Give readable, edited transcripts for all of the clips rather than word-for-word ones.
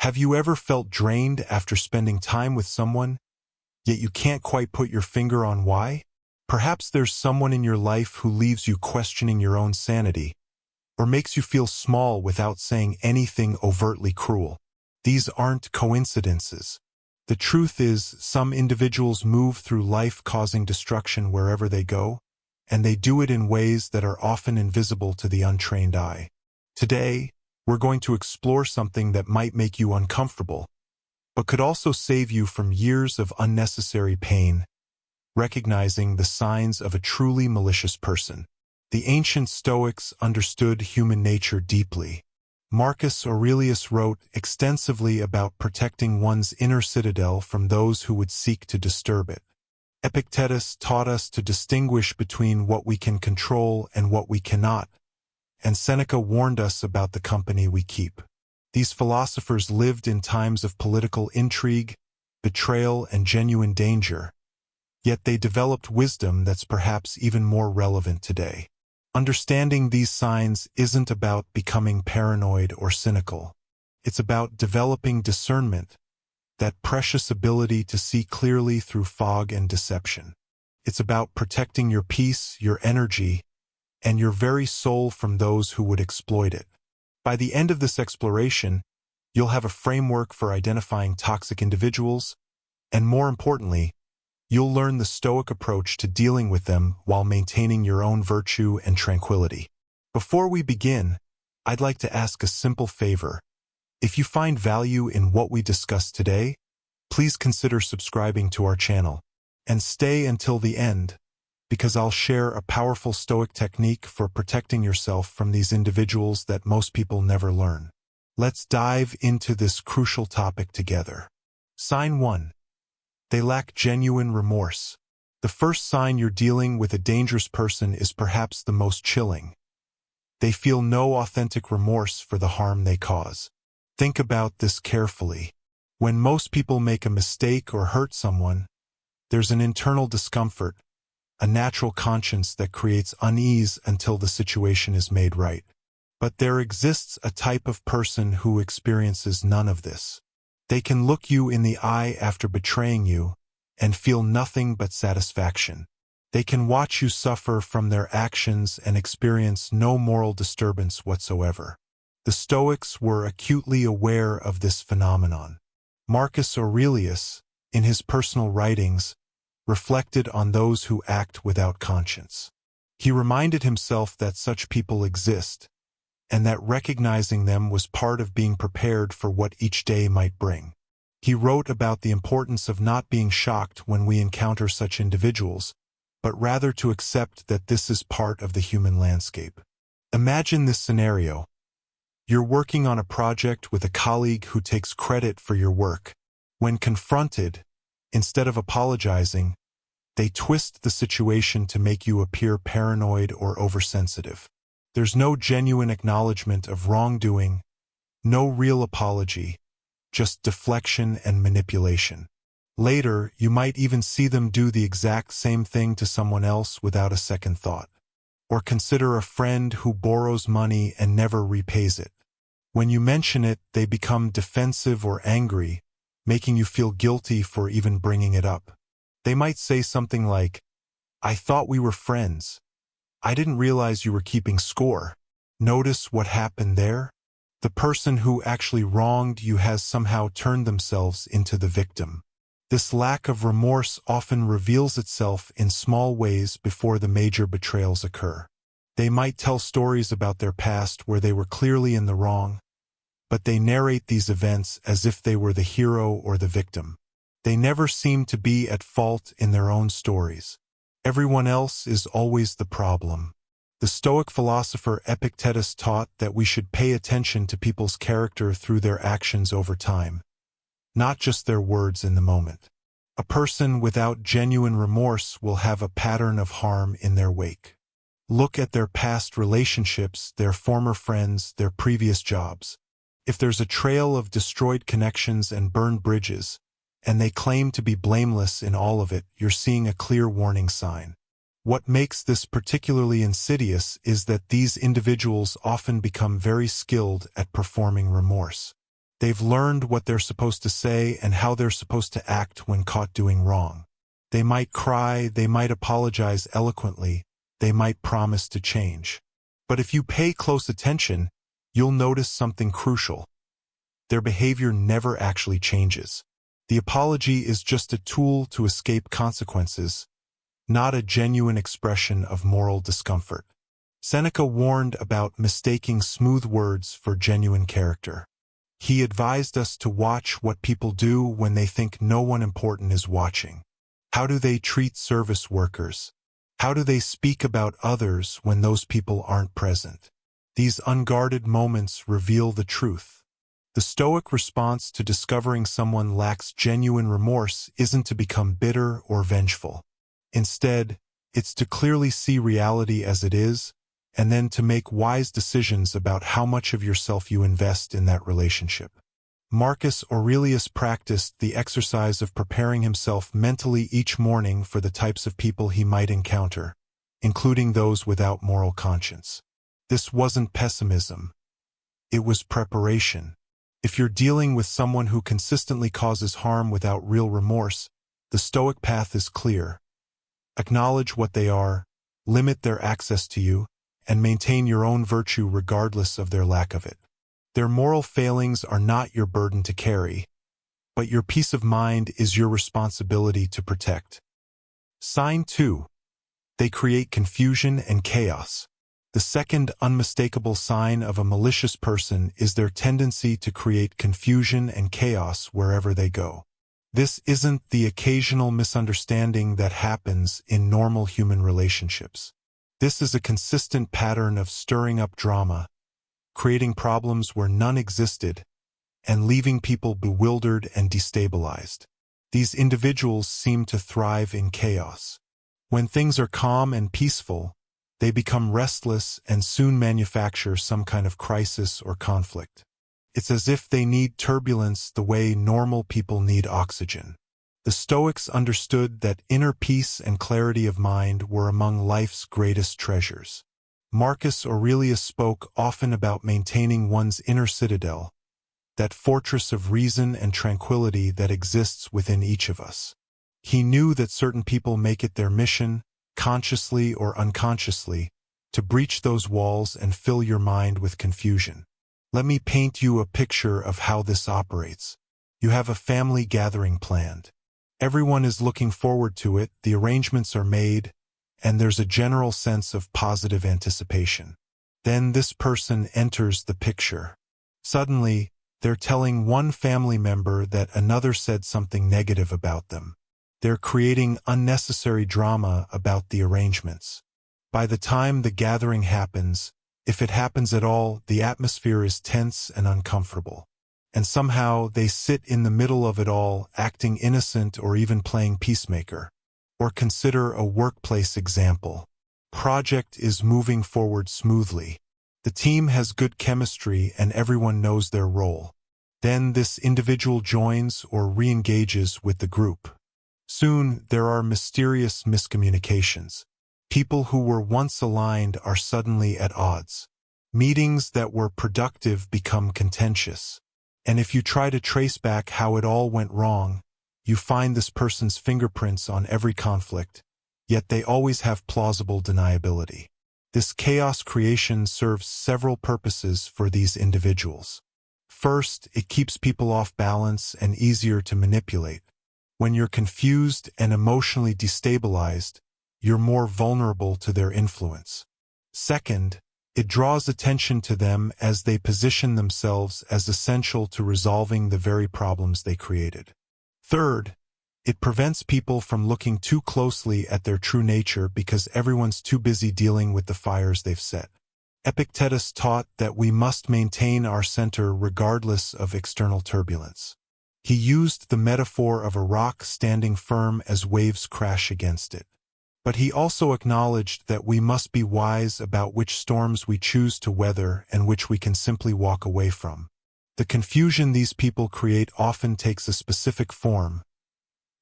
Have you ever felt drained after spending time with someone, yet you can't quite put your finger on why? Perhaps there's someone in your life who leaves you questioning your own sanity, or makes you feel small without saying anything overtly cruel. These aren't coincidences. The truth is, some individuals move through life causing destruction wherever they go, and they do it in ways that are often invisible to the untrained eye. Today, we're going to explore something that might make you uncomfortable, but could also save you from years of unnecessary pain: recognizing the signs of a truly malicious person. The ancient Stoics understood human nature deeply. Marcus Aurelius wrote extensively about protecting one's inner citadel from those who would seek to disturb it. Epictetus taught us to distinguish between what we can control and what we cannot, and Seneca warned us about the company we keep. These philosophers lived in times of political intrigue, betrayal, and genuine danger, yet they developed wisdom that's perhaps even more relevant today. Understanding these signs isn't about becoming paranoid or cynical. It's about developing discernment, that precious ability to see clearly through fog and deception. It's about protecting your peace, your energy, and your very soul from those who would exploit it. By the end of this exploration, you'll have a framework for identifying toxic individuals, and more importantly, you'll learn the Stoic approach to dealing with them while maintaining your own virtue and tranquility. Before we begin, I'd like to ask a simple favor. If you find value in what we discussed today, please consider subscribing to our channel. And stay until the end, because I'll share a powerful Stoic technique for protecting yourself from these individuals that most people never learn. Let's dive into this crucial topic together. Sign 1. They lack genuine remorse. The first sign you're dealing with a dangerous person is perhaps the most chilling. They feel no authentic remorse for the harm they cause. Think about this carefully. When most people make a mistake or hurt someone, there's an internal discomfort, a natural conscience that creates unease until the situation is made right. But there exists a type of person who experiences none of this. They can look you in the eye after betraying you and feel nothing but satisfaction. They can watch you suffer from their actions and experience no moral disturbance whatsoever. The Stoics were acutely aware of this phenomenon. Marcus Aurelius, in his personal writings, reflected on those who act without conscience. He reminded himself that such people exist, and that recognizing them was part of being prepared for what each day might bring. He wrote about the importance of not being shocked when we encounter such individuals, but rather to accept that this is part of the human landscape. Imagine this scenario. You're working on a project with a colleague who takes credit for your work. When confronted, instead of apologizing, they twist the situation to make you appear paranoid or oversensitive. There's no genuine acknowledgement of wrongdoing, no real apology, just deflection and manipulation. Later, you might even see them do the exact same thing to someone else without a second thought. Or consider a friend who borrows money and never repays it. When you mention it, they become defensive or angry, making you feel guilty for even bringing it up. They might say something like, "I thought we were friends. I didn't realize you were keeping score." Notice what happened there? The person who actually wronged you has somehow turned themselves into the victim. This lack of remorse often reveals itself in small ways before the major betrayals occur. They might tell stories about their past where they were clearly in the wrong, but they narrate these events as if they were the hero or the victim. They never seem to be at fault in their own stories. Everyone else is always the problem. The Stoic philosopher Epictetus taught that we should pay attention to people's character through their actions over time, not just their words in the moment. A person without genuine remorse will have a pattern of harm in their wake. Look at their past relationships, their former friends, their previous jobs. If there's a trail of destroyed connections and burned bridges, and they claim to be blameless in all of it, you're seeing a clear warning sign. What makes this particularly insidious is that these individuals often become very skilled at performing remorse. They've learned what they're supposed to say and how they're supposed to act when caught doing wrong. They might cry, they might apologize eloquently, they might promise to change. But if you pay close attention, you'll notice something crucial. Their behavior never actually changes. The apology is just a tool to escape consequences, not a genuine expression of moral discomfort. Seneca warned about mistaking smooth words for genuine character. He advised us to watch what people do when they think no one important is watching. How do they treat service workers? How do they speak about others when those people aren't present? These unguarded moments reveal the truth. The Stoic response to discovering someone lacks genuine remorse isn't to become bitter or vengeful. Instead, it's to clearly see reality as it is, and then to make wise decisions about how much of yourself you invest in that relationship. Marcus Aurelius practiced the exercise of preparing himself mentally each morning for the types of people he might encounter, including those without moral conscience. This wasn't pessimism. It was preparation. If you're dealing with someone who consistently causes harm without real remorse, the Stoic path is clear. Acknowledge what they are, limit their access to you, and maintain your own virtue regardless of their lack of it. Their moral failings are not your burden to carry, but your peace of mind is your responsibility to protect. Sign 2. They create confusion and chaos. The second unmistakable sign of a malicious person is their tendency to create confusion and chaos wherever they go. This isn't the occasional misunderstanding that happens in normal human relationships. This is a consistent pattern of stirring up drama, creating problems where none existed, and leaving people bewildered and destabilized. These individuals seem to thrive in chaos. When things are calm and peaceful, they become restless and soon manufacture some kind of crisis or conflict. It's as if they need turbulence the way normal people need oxygen. The Stoics understood that inner peace and clarity of mind were among life's greatest treasures. Marcus Aurelius spoke often about maintaining one's inner citadel, that fortress of reason and tranquility that exists within each of us. He knew that certain people make it their mission, consciously or unconsciously, to breach those walls and fill your mind with confusion. Let me paint you a picture of how this operates. You have a family gathering planned. Everyone is looking forward to it, the arrangements are made, and there's a general sense of positive anticipation. Then this person enters the picture. Suddenly, they're telling one family member that another said something negative about them. They're creating unnecessary drama about the arrangements. By the time the gathering happens, if it happens at all, the atmosphere is tense and uncomfortable. And somehow they sit in the middle of it all, acting innocent or even playing peacemaker. Or consider a workplace example. Project is moving forward smoothly. The team has good chemistry and everyone knows their role. Then this individual joins or re-engages with the group. Soon there are mysterious miscommunications. People who were once aligned are suddenly at odds. Meetings that were productive become contentious. And if you try to trace back how it all went wrong, you find this person's fingerprints on every conflict, yet they always have plausible deniability. This chaos creation serves several purposes for these individuals. First, it keeps people off balance and easier to manipulate. When you're confused and emotionally destabilized, you're more vulnerable to their influence. Second, it draws attention to them as they position themselves as essential to resolving the very problems they created. Third, it prevents people from looking too closely at their true nature because everyone's too busy dealing with the fires they've set. Epictetus taught that we must maintain our center regardless of external turbulence. He used the metaphor of a rock standing firm as waves crash against it. But he also acknowledged that we must be wise about which storms we choose to weather and which we can simply walk away from. The confusion these people create often takes a specific form.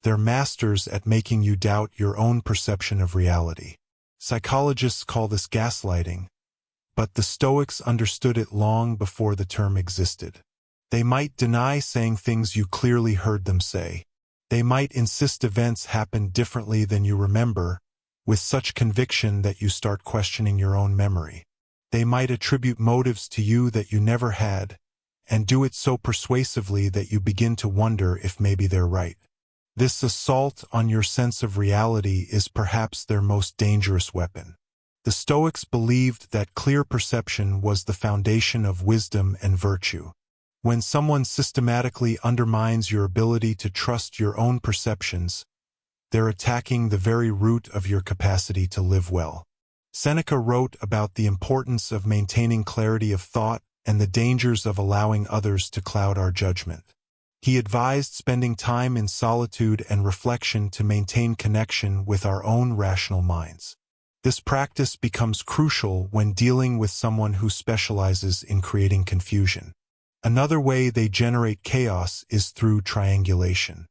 They're masters at making you doubt your own perception of reality. Psychologists call this gaslighting, but the Stoics understood it long before the term existed. They might deny saying things you clearly heard them say. They might insist events happen differently than you remember, with such conviction that you start questioning your own memory. They might attribute motives to you that you never had, and do it so persuasively that you begin to wonder if maybe they're right. This assault on your sense of reality is perhaps their most dangerous weapon. The Stoics believed that clear perception was the foundation of wisdom and virtue. When someone systematically undermines your ability to trust your own perceptions, they're attacking the very root of your capacity to live well. Seneca wrote about the importance of maintaining clarity of thought and the dangers of allowing others to cloud our judgment. He advised spending time in solitude and reflection to maintain connection with our own rational minds. This practice becomes crucial when dealing with someone who specializes in creating confusion. Another way they generate chaos is through triangulation.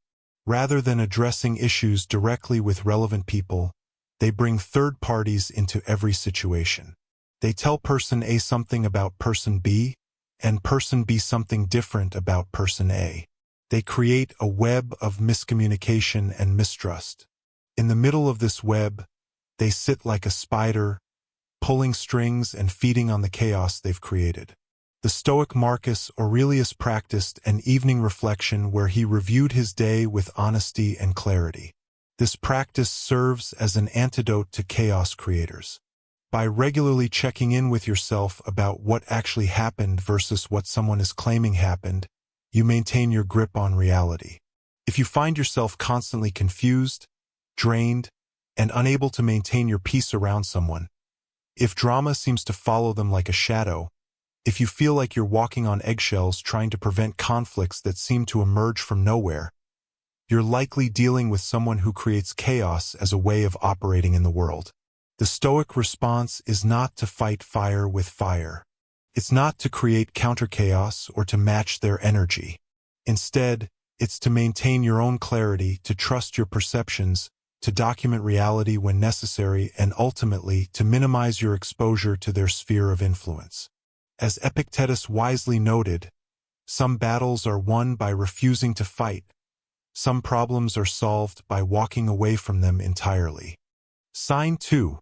Rather than addressing issues directly with relevant people, they bring third parties into every situation. They tell person A something about person B, and person B something different about person A. They create a web of miscommunication and mistrust. In the middle of this web, they sit like a spider, pulling strings and feeding on the chaos they've created. The Stoic Marcus Aurelius practiced an evening reflection where he reviewed his day with honesty and clarity. This practice serves as an antidote to chaos creators. By regularly checking in with yourself about what actually happened versus what someone is claiming happened, you maintain your grip on reality. If you find yourself constantly confused, drained, and unable to maintain your peace around someone, if drama seems to follow them like a shadow, if you feel like you're walking on eggshells trying to prevent conflicts that seem to emerge from nowhere, you're likely dealing with someone who creates chaos as a way of operating in the world. The Stoic response is not to fight fire with fire. It's not to create counter-chaos or to match their energy. Instead, it's to maintain your own clarity, to trust your perceptions, to document reality when necessary, and ultimately to minimize your exposure to their sphere of influence. As Epictetus wisely noted, some battles are won by refusing to fight. Some problems are solved by walking away from them entirely. Sign 2.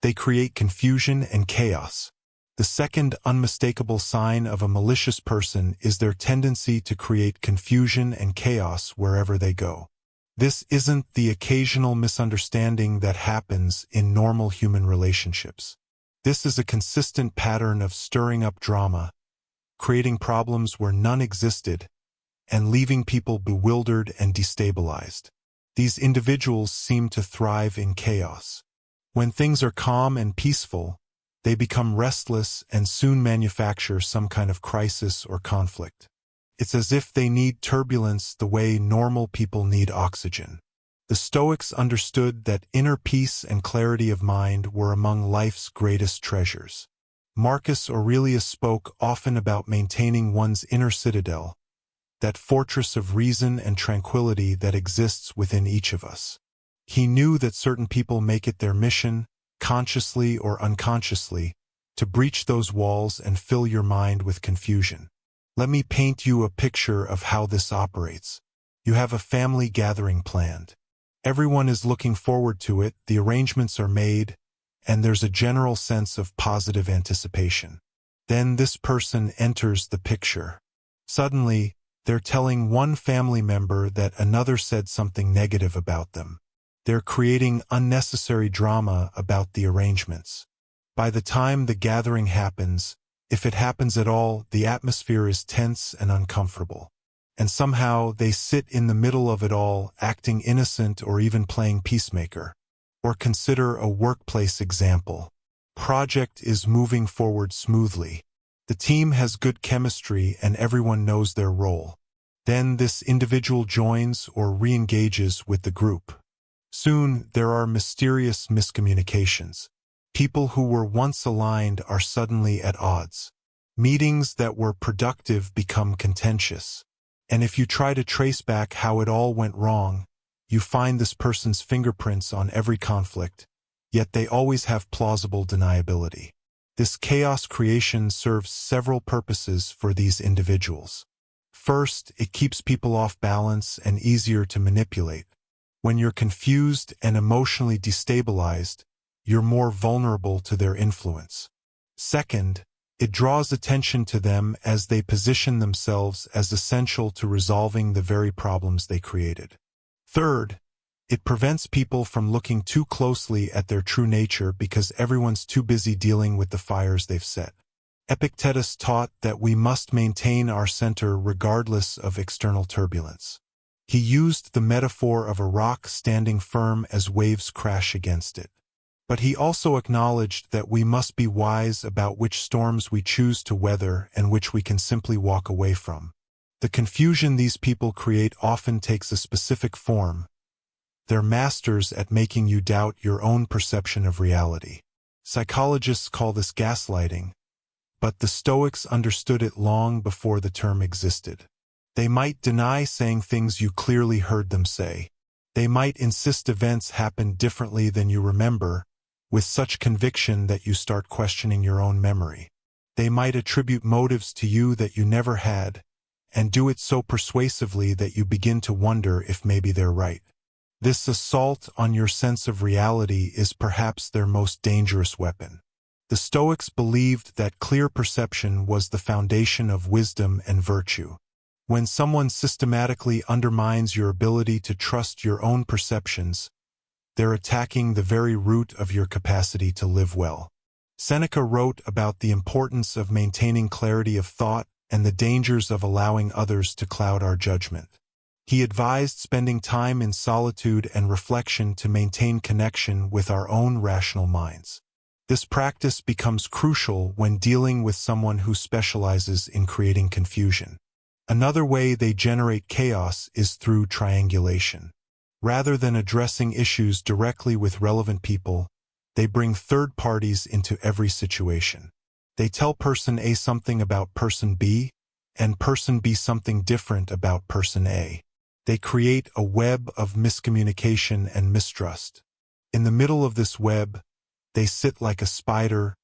They create confusion and chaos. The second unmistakable sign of a malicious person is their tendency to create confusion and chaos wherever they go. This isn't the occasional misunderstanding that happens in normal human relationships. This is a consistent pattern of stirring up drama, creating problems where none existed, and leaving people bewildered and destabilized. These individuals seem to thrive in chaos. When things are calm and peaceful, they become restless and soon manufacture some kind of crisis or conflict. It's as if they need turbulence the way normal people need oxygen. The Stoics understood that inner peace and clarity of mind were among life's greatest treasures. Marcus Aurelius spoke often about maintaining one's inner citadel, that fortress of reason and tranquility that exists within each of us. He knew that certain people make it their mission, consciously or unconsciously, to breach those walls and fill your mind with confusion. Let me paint you a picture of how this operates. You have a family gathering planned. Everyone is looking forward to it, the arrangements are made, and there's a general sense of positive anticipation. Then this person enters the picture. Suddenly, they're telling one family member that another said something negative about them. They're creating unnecessary drama about the arrangements. By the time the gathering happens, if it happens at all, the atmosphere is tense and uncomfortable. And somehow they sit in the middle of it all, acting innocent or even playing peacemaker. Or consider a workplace example. Project is moving forward smoothly. The team has good chemistry and everyone knows their role. Then this individual joins or re-engages with the group. Soon there are mysterious miscommunications. People who were once aligned are suddenly at odds. Meetings that were productive become contentious. And if you try to trace back how it all went wrong, you find this person's fingerprints on every conflict, yet they always have plausible deniability. This chaos creation serves several purposes for these individuals. First, it keeps people off balance and easier to manipulate. When you're confused and emotionally destabilized, you're more vulnerable to their influence. Second, it draws attention to them as they position themselves as essential to resolving the very problems they created. Third, it prevents people from looking too closely at their true nature because everyone's too busy dealing with the fires they've set. Epictetus taught that we must maintain our center regardless of external turbulence. He used the metaphor of a rock standing firm as waves crash against it. But he also acknowledged that we must be wise about which storms we choose to weather and which we can simply walk away from. The confusion these people create often takes a specific form. They're masters at making you doubt your own perception of reality. Psychologists call this gaslighting, but the Stoics understood it long before the term existed. They might deny saying things you clearly heard them say. They might insist events happened differently than you remember, with such conviction that you start questioning your own memory. They might attribute motives to you that you never had, and do it so persuasively that you begin to wonder if maybe they're right. This assault on your sense of reality is perhaps their most dangerous weapon. The Stoics believed that clear perception was the foundation of wisdom and virtue. When someone systematically undermines your ability to trust your own perceptions, they're attacking the very root of your capacity to live well. Seneca wrote about the importance of maintaining clarity of thought and the dangers of allowing others to cloud our judgment. He advised spending time in solitude and reflection to maintain connection with our own rational minds. This practice becomes crucial when dealing with someone who specializes in creating confusion. Another way they generate chaos is through triangulation. Rather than addressing issues directly with relevant people, they bring third parties into every situation. They tell person A something about person B, and person B something different about person A. They create a web of miscommunication and mistrust. In the middle of this web, they sit like a spider,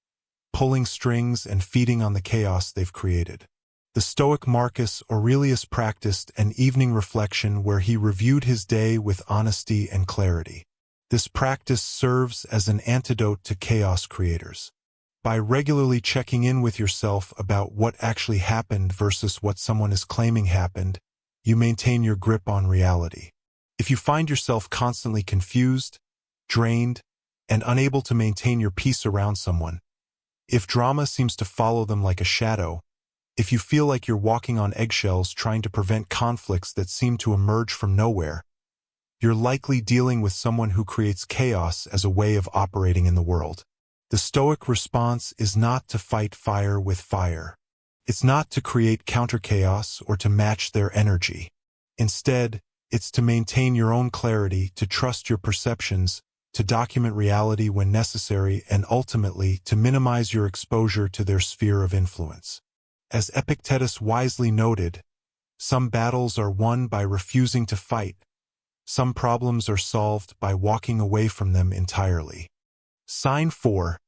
pulling strings and feeding on the chaos they've created. The Stoic Marcus Aurelius practiced an evening reflection where he reviewed his day with honesty and clarity. This practice serves as an antidote to chaos creators. By regularly checking in with yourself about what actually happened versus what someone is claiming happened, you maintain your grip on reality. If you find yourself constantly confused, drained, and unable to maintain your peace around someone, if drama seems to follow them like a shadow, if you feel like you're walking on eggshells trying to prevent conflicts that seem to emerge from nowhere, you're likely dealing with someone who creates chaos as a way of operating in the world. The Stoic response is not to fight fire with fire. It's not to create counter-chaos or to match their energy. Instead, it's to maintain your own clarity, to trust your perceptions, to document reality when necessary, and ultimately to minimize your exposure to their sphere of influence. As Epictetus wisely noted, some battles are won by refusing to fight. Some problems are solved by walking away from them entirely. Sign 4.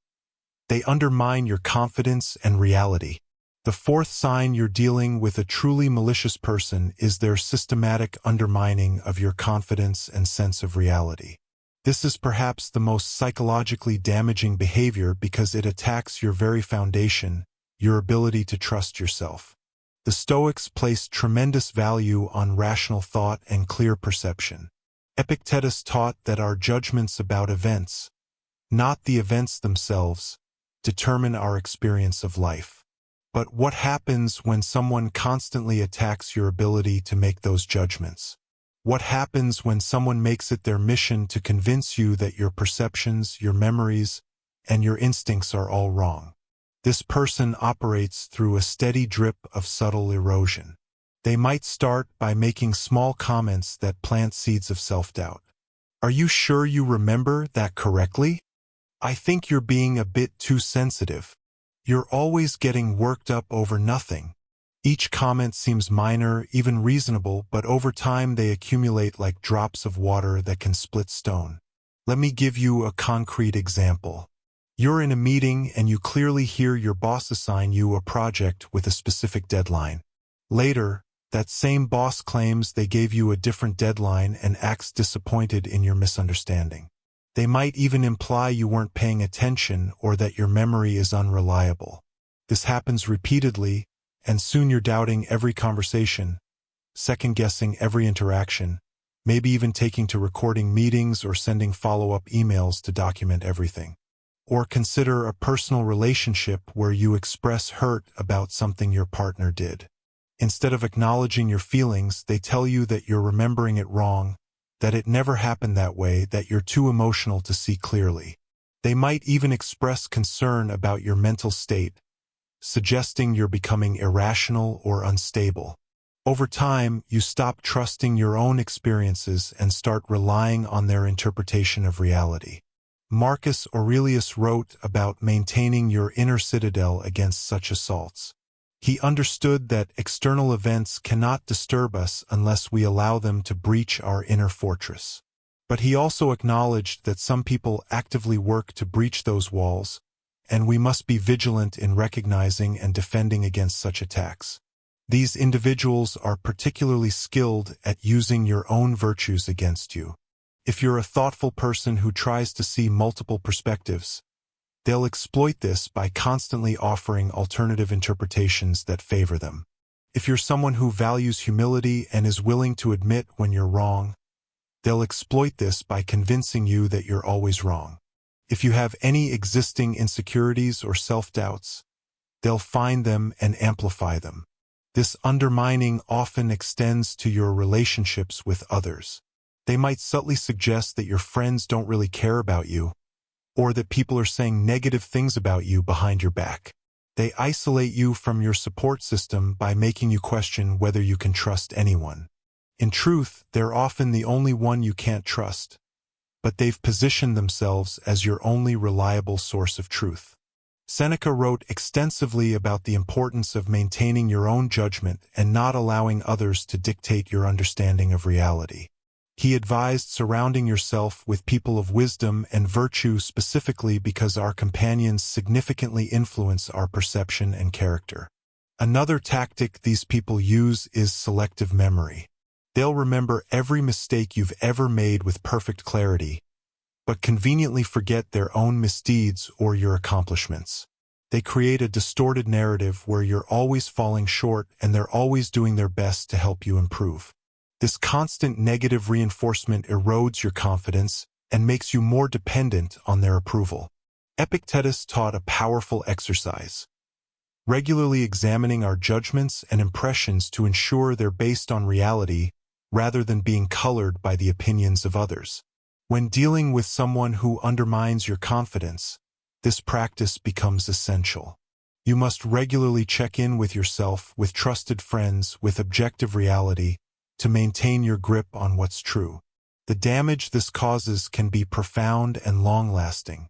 They undermine your confidence and reality. The fourth sign you're dealing with a truly malicious person is their systematic undermining of your confidence and sense of reality. This is perhaps the most psychologically damaging behavior because it attacks your very foundation, your ability to trust yourself. The Stoics placed tremendous value on rational thought and clear perception. Epictetus taught that our judgments about events, not the events themselves, determine our experience of life. But what happens when someone constantly attacks your ability to make those judgments? What happens when someone makes it their mission to convince you that your perceptions, your memories, and your instincts are all wrong? This person operates through a steady drip of subtle erosion. They might start by making small comments that plant seeds of self-doubt. Are you sure you remember that correctly? I think you're being a bit too sensitive. You're always getting worked up over nothing. Each comment seems minor, even reasonable, but over time they accumulate like drops of water that can split stone. Let me give you a concrete example. You're in a meeting and you clearly hear your boss assign you a project with a specific deadline. Later, That same boss claims they gave you a different deadline and acts disappointed in your misunderstanding. They might even imply you weren't paying attention or that your memory is unreliable. This happens repeatedly, and soon you're doubting every conversation, second-guessing every interaction, maybe even taking to recording meetings or sending follow-up emails to document everything. Or consider a personal relationship where you express hurt about something your partner did. Instead of acknowledging your feelings, they tell you that you're remembering it wrong, that it never happened that way, that you're too emotional to see clearly. They might even express concern about your mental state, suggesting you're becoming irrational or unstable. Over time, you stop trusting your own experiences and start relying on their interpretation of reality. Marcus Aurelius wrote about maintaining your inner citadel against such assaults. He understood that external events cannot disturb us unless we allow them to breach our inner fortress. But he also acknowledged that some people actively work to breach those walls, and we must be vigilant in recognizing and defending against such attacks. These individuals are particularly skilled at using your own virtues against you. If you're a thoughtful person who tries to see multiple perspectives, they'll exploit this by constantly offering alternative interpretations that favor them. If you're someone who values humility and is willing to admit when you're wrong, they'll exploit this by convincing you that you're always wrong. If you have any existing insecurities or self-doubts, they'll find them and amplify them. This undermining often extends to your relationships with others. They might subtly suggest that your friends don't really care about you, or that people are saying negative things about you behind your back. They isolate you from your support system by making you question whether you can trust anyone. In truth, they're often the only one you can't trust, but they've positioned themselves as your only reliable source of truth. Seneca wrote extensively about the importance of maintaining your own judgment and not allowing others to dictate your understanding of reality. He advised surrounding yourself with people of wisdom and virtue specifically because our companions significantly influence our perception and character. Another tactic these people use is selective memory. They'll remember every mistake you've ever made with perfect clarity, but conveniently forget their own misdeeds or your accomplishments. They create a distorted narrative where you're always falling short and they're always doing their best to help you improve. This constant negative reinforcement erodes your confidence and makes you more dependent on their approval. Epictetus taught a powerful exercise, regularly examining our judgments and impressions to ensure they're based on reality rather than being colored by the opinions of others. When dealing with someone who undermines your confidence, this practice becomes essential. You must regularly check in with yourself, with trusted friends, with objective reality, to maintain your grip on what's true. The damage this causes can be profound and long-lasting.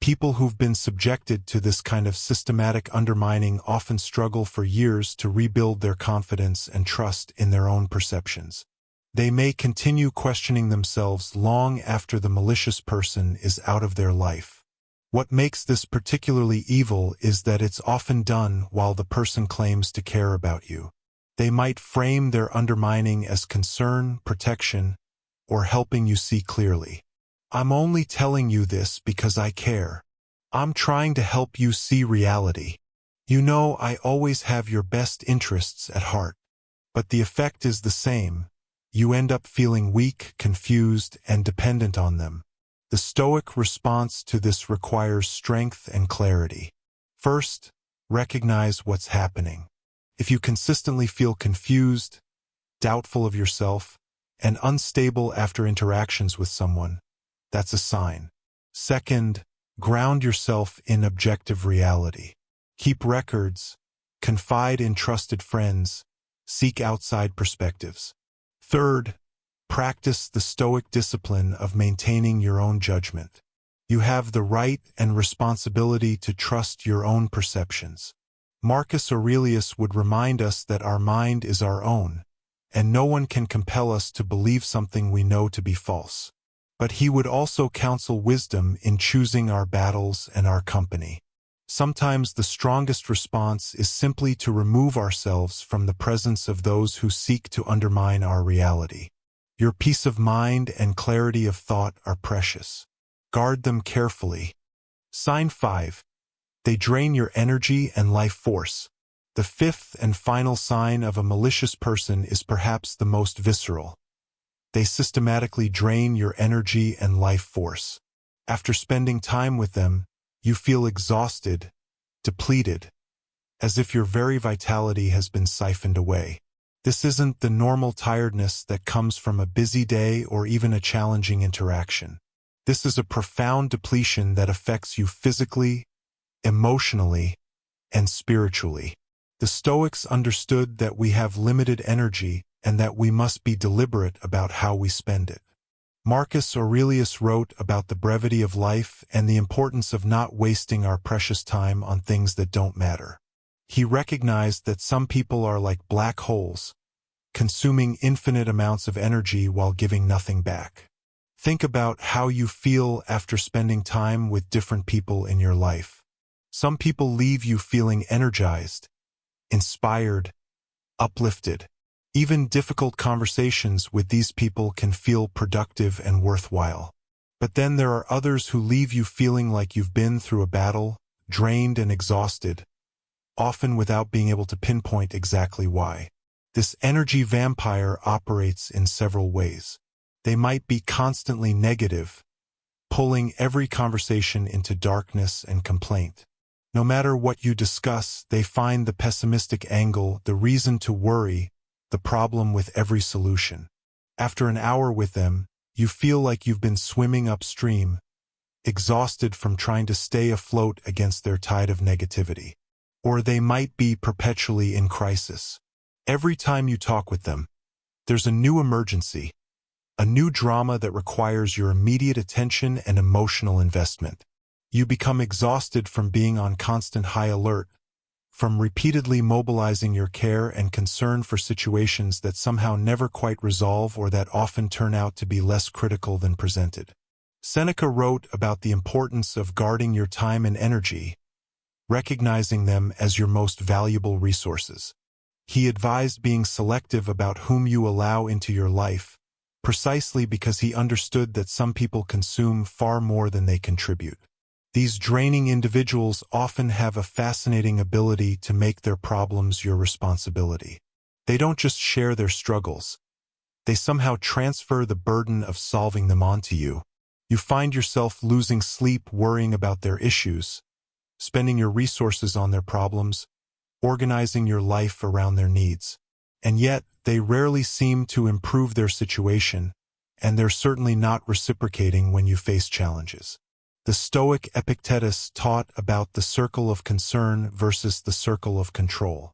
People who've been subjected to this kind of systematic undermining often struggle for years to rebuild their confidence and trust in their own perceptions. They may continue questioning themselves long after the malicious person is out of their life. What makes this particularly evil is that it's often done while the person claims to care about you. They might frame their undermining as concern, protection, or helping you see clearly. I'm only telling you this because I care. I'm trying to help you see reality. You know, I always have your best interests at heart. But the effect is the same. You end up feeling weak, confused, and dependent on them. The Stoic response to this requires strength and clarity. First, recognize what's happening. If you consistently feel confused, doubtful of yourself, and unstable after interactions with someone, that's a sign. Second, ground yourself in objective reality. Keep records, confide in trusted friends, seek outside perspectives. Third, practice the Stoic discipline of maintaining your own judgment. You have the right and responsibility to trust your own perceptions. Marcus Aurelius would remind us that our mind is our own, and no one can compel us to believe something we know to be false. But he would also counsel wisdom in choosing our battles and our company. Sometimes the strongest response is simply to remove ourselves from the presence of those who seek to undermine our reality. Your peace of mind and clarity of thought are precious. Guard them carefully. Sign 5. They drain your energy and life force. The fifth and final sign of a malicious person is perhaps the most visceral. They systematically drain your energy and life force. After spending time with them, you feel exhausted, depleted, as if your very vitality has been siphoned away. This isn't the normal tiredness that comes from a busy day or even a challenging interaction. This is a profound depletion that affects you physically, emotionally, and spiritually. The Stoics understood that we have limited energy and that we must be deliberate about how we spend it. Marcus Aurelius wrote about the brevity of life and the importance of not wasting our precious time on things that don't matter. He recognized that some people are like black holes, consuming infinite amounts of energy while giving nothing back. Think about how you feel after spending time with different people in your life. Some people leave you feeling energized, inspired, uplifted. Even difficult conversations with these people can feel productive and worthwhile. But then there are others who leave you feeling like you've been through a battle, drained and exhausted, often without being able to pinpoint exactly why. This energy vampire operates in several ways. They might be constantly negative, pulling every conversation into darkness and complaint. No matter what you discuss, they find the pessimistic angle, the reason to worry, the problem with every solution. After an hour with them, you feel like you've been swimming upstream, exhausted from trying to stay afloat against their tide of negativity. Or they might be perpetually in crisis. Every time you talk with them, there's a new emergency, a new drama that requires your immediate attention and emotional investment. You become exhausted from being on constant high alert, from repeatedly mobilizing your care and concern for situations that somehow never quite resolve or that often turn out to be less critical than presented. Seneca wrote about the importance of guarding your time and energy, recognizing them as your most valuable resources. He advised being selective about whom you allow into your life, precisely because he understood that some people consume far more than they contribute. These draining individuals often have a fascinating ability to make their problems your responsibility. They don't just share their struggles. They somehow transfer the burden of solving them onto you. You find yourself losing sleep worrying about their issues, spending your resources on their problems, organizing your life around their needs. And yet, they rarely seem to improve their situation, and they're certainly not reciprocating when you face challenges. The Stoic Epictetus taught about the circle of concern versus the circle of control.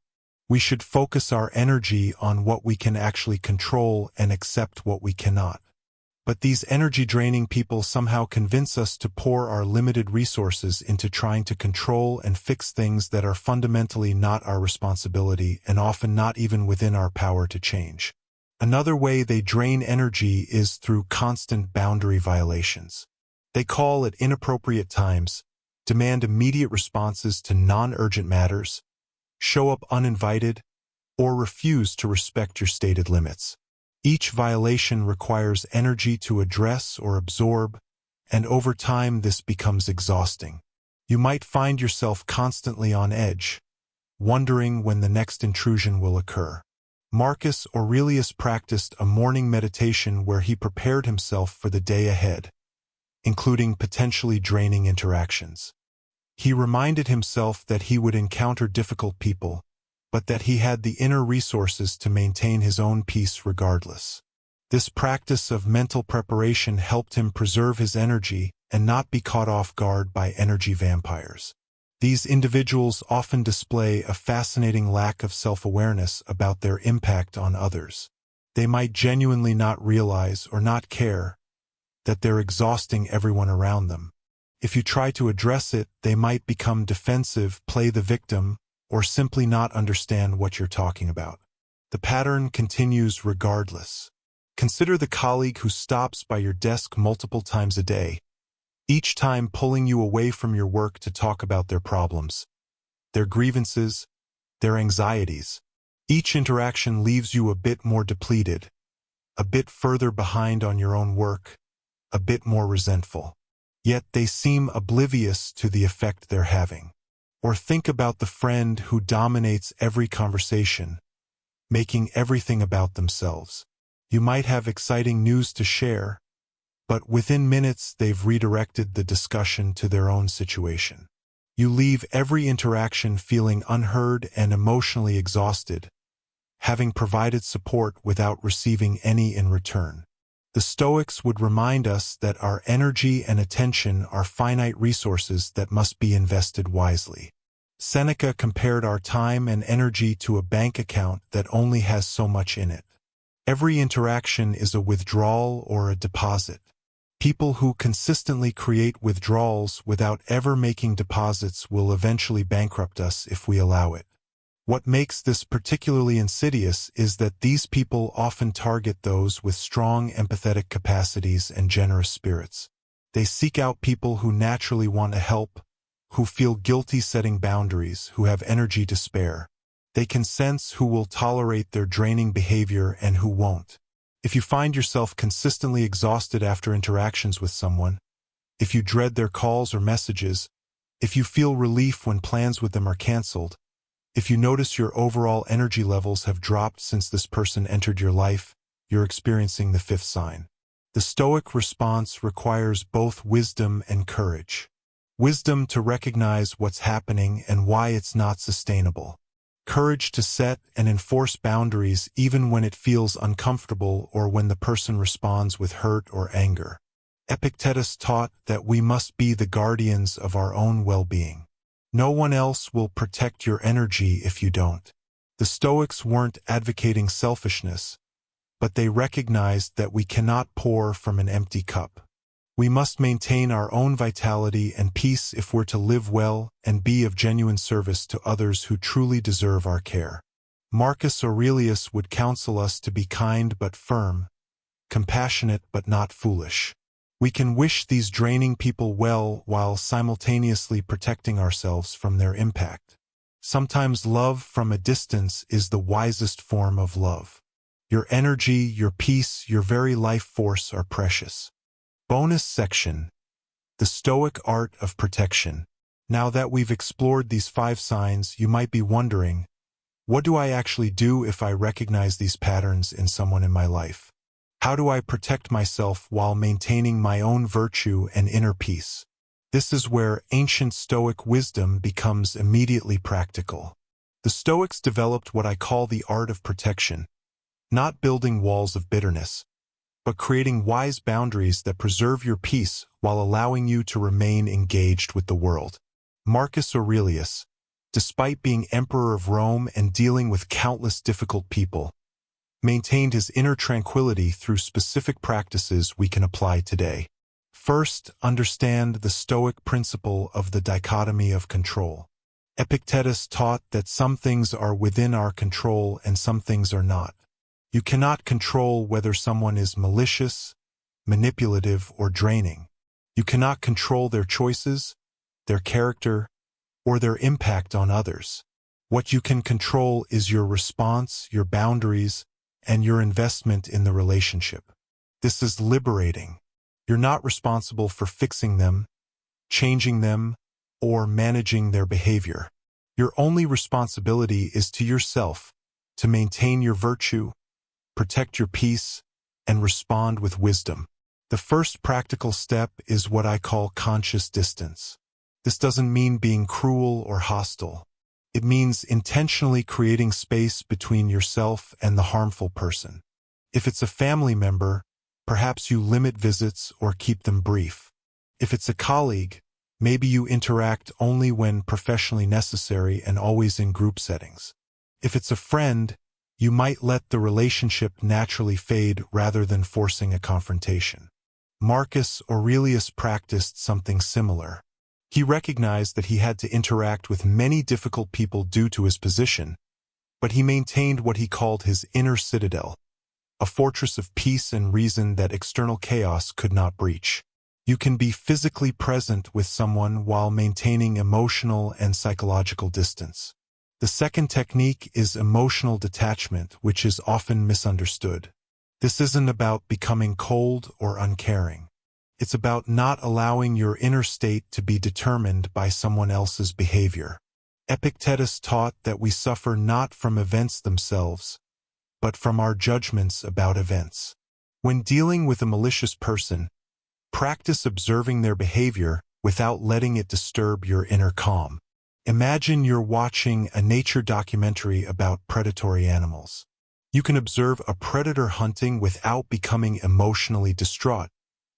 We should focus our energy on what we can actually control and accept what we cannot. But these energy-draining people somehow convince us to pour our limited resources into trying to control and fix things that are fundamentally not our responsibility and often not even within our power to change. Another way they drain energy is through constant boundary violations. They call at inappropriate times, demand immediate responses to non-urgent matters, show up uninvited, or refuse to respect your stated limits. Each violation requires energy to address or absorb, and over time this becomes exhausting. You might find yourself constantly on edge, wondering when the next intrusion will occur. Marcus Aurelius practiced a morning meditation where he prepared himself for the day ahead, including potentially draining interactions. He reminded himself that he would encounter difficult people, but that he had the inner resources to maintain his own peace regardless. This practice of mental preparation helped him preserve his energy and not be caught off guard by energy vampires. These individuals often display a fascinating lack of self-awareness about their impact on others. They might genuinely not realize or not care that they're exhausting everyone around them. If you try to address it, they might become defensive, play the victim, or simply not understand what you're talking about. The pattern continues regardless. Consider the colleague who stops by your desk multiple times a day, each time pulling you away from your work to talk about their problems, their grievances, their anxieties. Each interaction leaves you a bit more depleted, a bit further behind on your own work, a bit more resentful. Yet they seem oblivious to the effect they're having. Or think about the friend who dominates every conversation, making everything about themselves. You might have exciting news to share, but within minutes they've redirected the discussion to their own situation. You leave every interaction feeling unheard and emotionally exhausted, having provided support without receiving any in return. The Stoics would remind us that our energy and attention are finite resources that must be invested wisely. Seneca compared our time and energy to a bank account that only has so much in it. Every interaction is a withdrawal or a deposit. People who consistently create withdrawals without ever making deposits will eventually bankrupt us if we allow it. What makes this particularly insidious is that these people often target those with strong empathetic capacities and generous spirits. They seek out people who naturally want to help, who feel guilty setting boundaries, who have energy to spare. They can sense who will tolerate their draining behavior and who won't. If you find yourself consistently exhausted after interactions with someone, if you dread their calls or messages, if you feel relief when plans with them are canceled, if you notice your overall energy levels have dropped since this person entered your life, you're experiencing the fifth sign. The Stoic response requires both wisdom and courage. Wisdom to recognize what's happening and why it's not sustainable. Courage to set and enforce boundaries even when it feels uncomfortable or when the person responds with hurt or anger. Epictetus taught that we must be the guardians of our own well-being. No one else will protect your energy if you don't. The Stoics weren't advocating selfishness, but they recognized that we cannot pour from an empty cup. We must maintain our own vitality and peace if we're to live well and be of genuine service to others who truly deserve our care. Marcus Aurelius would counsel us to be kind but firm, compassionate but not foolish. We can wish these draining people well while simultaneously protecting ourselves from their impact. Sometimes love from a distance is the wisest form of love. Your energy, your peace, your very life force are precious. Bonus section: The Stoic Art of Protection. Now that we've explored these 5 signs, you might be wondering, what do I actually do if I recognize these patterns in someone in my life? How do I protect myself while maintaining my own virtue and inner peace? This is where ancient Stoic wisdom becomes immediately practical. The Stoics developed what I call the art of protection, not building walls of bitterness, but creating wise boundaries that preserve your peace while allowing you to remain engaged with the world. Marcus Aurelius, despite being emperor of Rome and dealing with countless difficult people, maintained his inner tranquility through specific practices we can apply today. First, understand the Stoic principle of the dichotomy of control. Epictetus taught that some things are within our control and some things are not. You cannot control whether someone is malicious, manipulative, or draining. You cannot control their choices, their character, or their impact on others. What you can control is your response, your boundaries, and your investment in the relationship. This is liberating. You're not responsible for fixing them, changing them, or managing their behavior. Your only responsibility is to yourself, to maintain your virtue, protect your peace, and respond with wisdom. The first practical step is what I call conscious distance. This doesn't mean being cruel or hostile. It means intentionally creating space between yourself and the harmful person. If it's a family member, perhaps you limit visits or keep them brief. If it's a colleague, maybe you interact only when professionally necessary and always in group settings. If it's a friend, you might let the relationship naturally fade rather than forcing a confrontation. Marcus Aurelius practiced something similar. He recognized that he had to interact with many difficult people due to his position, but he maintained what he called his inner citadel, a fortress of peace and reason that external chaos could not breach. You can be physically present with someone while maintaining emotional and psychological distance. The second technique is emotional detachment, which is often misunderstood. This isn't about becoming cold or uncaring. It's about not allowing your inner state to be determined by someone else's behavior. Epictetus taught that we suffer not from events themselves, but from our judgments about events. When dealing with a malicious person, practice observing their behavior without letting it disturb your inner calm. Imagine you're watching a nature documentary about predatory animals. You can observe a predator hunting without becoming emotionally distraught,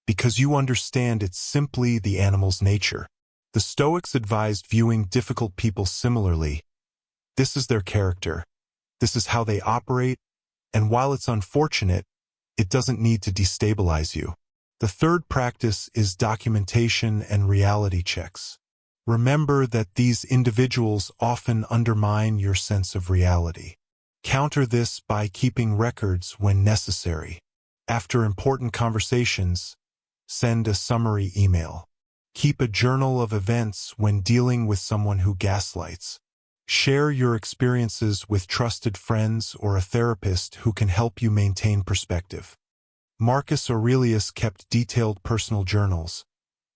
because you understand it's simply the animal's nature. The Stoics advised viewing difficult people similarly. This is their character. This is how they operate, and while it's unfortunate, it doesn't need to destabilize you. The third practice is documentation and reality checks. Remember that these individuals often undermine your sense of reality. Counter this by keeping records when necessary. After important conversations, send a summary email. Keep a journal of events when dealing with someone who gaslights. Share your experiences with trusted friends or a therapist who can help you maintain perspective. Marcus Aurelius kept detailed personal journals,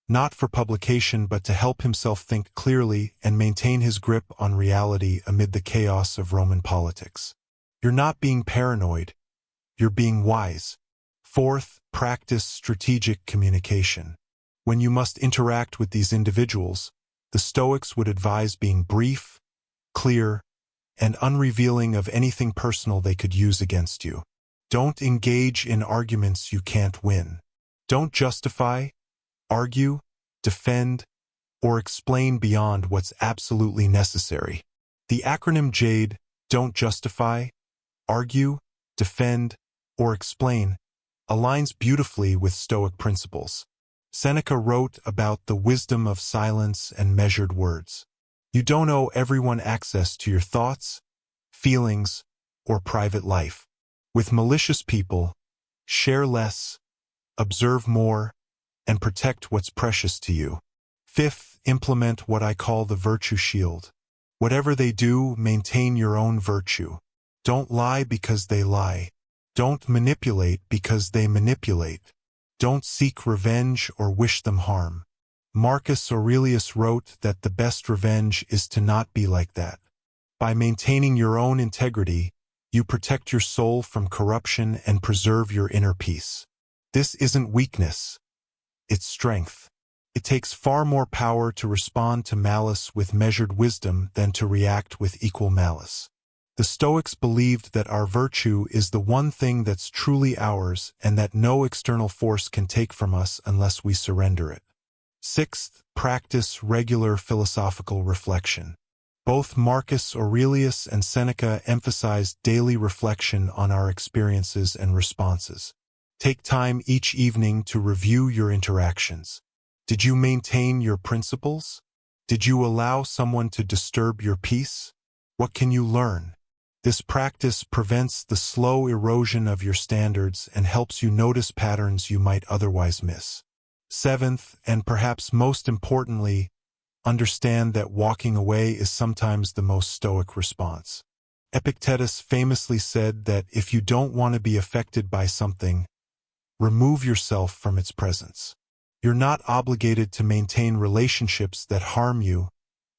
not for publication but to help himself think clearly and maintain his grip on reality amid the chaos of Roman politics. You're not being paranoid, you're being wise. Fourth, practice strategic communication. When you must interact with these individuals, the Stoics would advise being brief, clear, and unrevealing of anything personal they could use against you. Don't engage in arguments you can't win. Don't justify, argue, defend, or explain beyond what's absolutely necessary. The acronym JADE, don't justify, argue, defend, or explain, aligns beautifully with Stoic principles. Seneca wrote about the wisdom of silence and measured words. You don't owe everyone access to your thoughts, feelings, or private life. With malicious people, share less, observe more, and protect what's precious to you. Fifth, implement what I call the virtue shield. Whatever they do, maintain your own virtue. Don't lie because they lie. Don't manipulate because they manipulate. Don't seek revenge or wish them harm. Marcus Aurelius wrote that the best revenge is to not be like that. By maintaining your own integrity, you protect your soul from corruption and preserve your inner peace. This isn't weakness, it's strength. It takes far more power to respond to malice with measured wisdom than to react with equal malice. The Stoics believed that our virtue is the one thing that's truly ours and that no external force can take from us unless we surrender it. Sixth, practice regular philosophical reflection. Both Marcus Aurelius and Seneca emphasized daily reflection on our experiences and responses. Take time each evening to review your interactions. Did you maintain your principles? Did you allow someone to disturb your peace? What can you learn? This practice prevents the slow erosion of your standards and helps you notice patterns you might otherwise miss. Seventh, and perhaps most importantly, understand that walking away is sometimes the most stoic response. Epictetus famously said that if you don't want to be affected by something, remove yourself from its presence. You're not obligated to maintain relationships that harm you,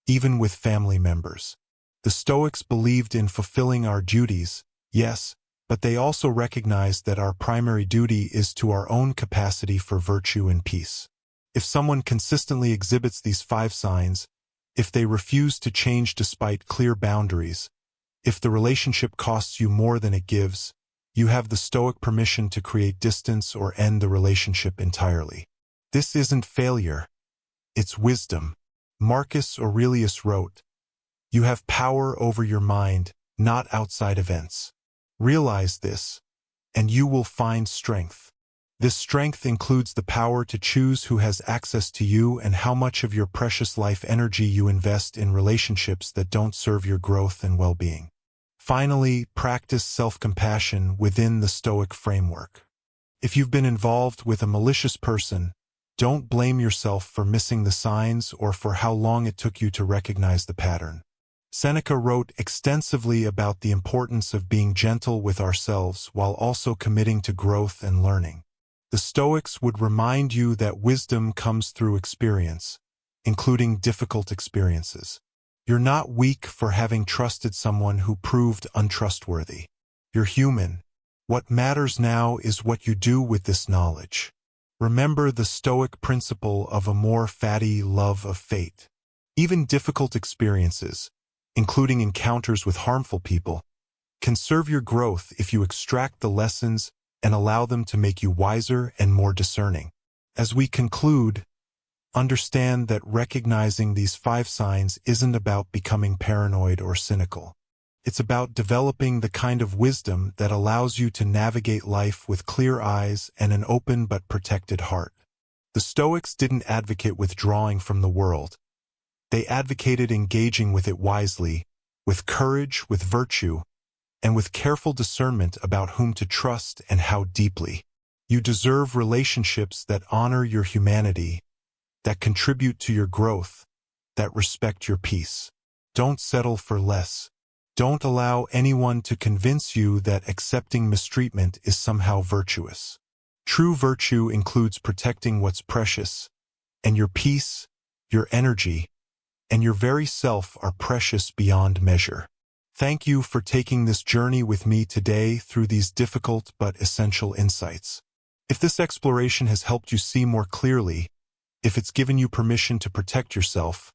even with family members. The Stoics believed in fulfilling our duties, yes, but they also recognized that our primary duty is to our own capacity for virtue and peace. If someone consistently exhibits these 5 signs, if they refuse to change despite clear boundaries, if the relationship costs you more than it gives, you have the Stoic permission to create distance or end the relationship entirely. This isn't failure, it's wisdom. Marcus Aurelius wrote, "You have power over your mind, not outside events. Realize this, and you will find strength." This strength includes the power to choose who has access to you and how much of your precious life energy you invest in relationships that don't serve your growth and well-being. Finally, practice self-compassion within the Stoic framework. If you've been involved with a malicious person, Don't blame yourself for missing the signs or for how long it took you to recognize the pattern. Seneca wrote extensively about the importance of being gentle with ourselves while also committing to growth and learning. The Stoics would remind you that wisdom comes through experience, including difficult experiences. You're not weak for having trusted someone who proved untrustworthy. You're human. What matters now is what you do with this knowledge. Remember the Stoic principle of amor fati, love of fate. Even difficult experiences, including encounters with harmful people, can serve your growth if you extract the lessons and allow them to make you wiser and more discerning. As we conclude, understand that recognizing these 5 signs isn't about becoming paranoid or cynical. It's about developing the kind of wisdom that allows you to navigate life with clear eyes and an open but protected heart. The Stoics didn't advocate withdrawing from the world. They advocated engaging with it wisely, with courage, with virtue, and with careful discernment about whom to trust and how deeply. You deserve relationships that honor your humanity, that contribute to your growth, that respect your peace. Don't settle for less. Don't allow anyone to convince you that accepting mistreatment is somehow virtuous. True virtue includes protecting what's precious, and your peace, your energy, and your very self are precious beyond measure. Thank you for taking this journey with me today through these difficult but essential insights. If this exploration has helped you see more clearly, if it's given you permission to protect yourself,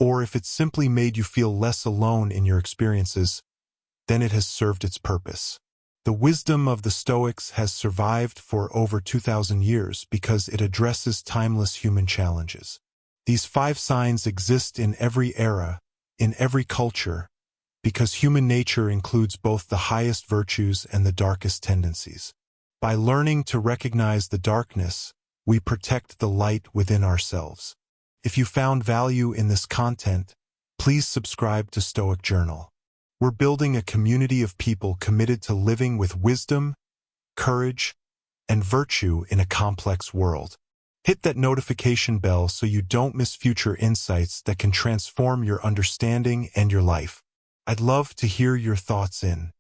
or if it's simply made you feel less alone in your experiences, then it has served its purpose. The wisdom of the Stoics has survived for over 2,000 years because it addresses timeless human challenges. These 5 signs exist in every era, in every culture, because human nature includes both the highest virtues and the darkest tendencies. By learning to recognize the darkness, we protect the light within ourselves. If you found value in this content, please subscribe to Stoic Journal. We're building a community of people committed to living with wisdom, courage, and virtue in a complex world. Hit that notification bell so you don't miss future insights that can transform your understanding and your life. I'd love to hear your thoughts in.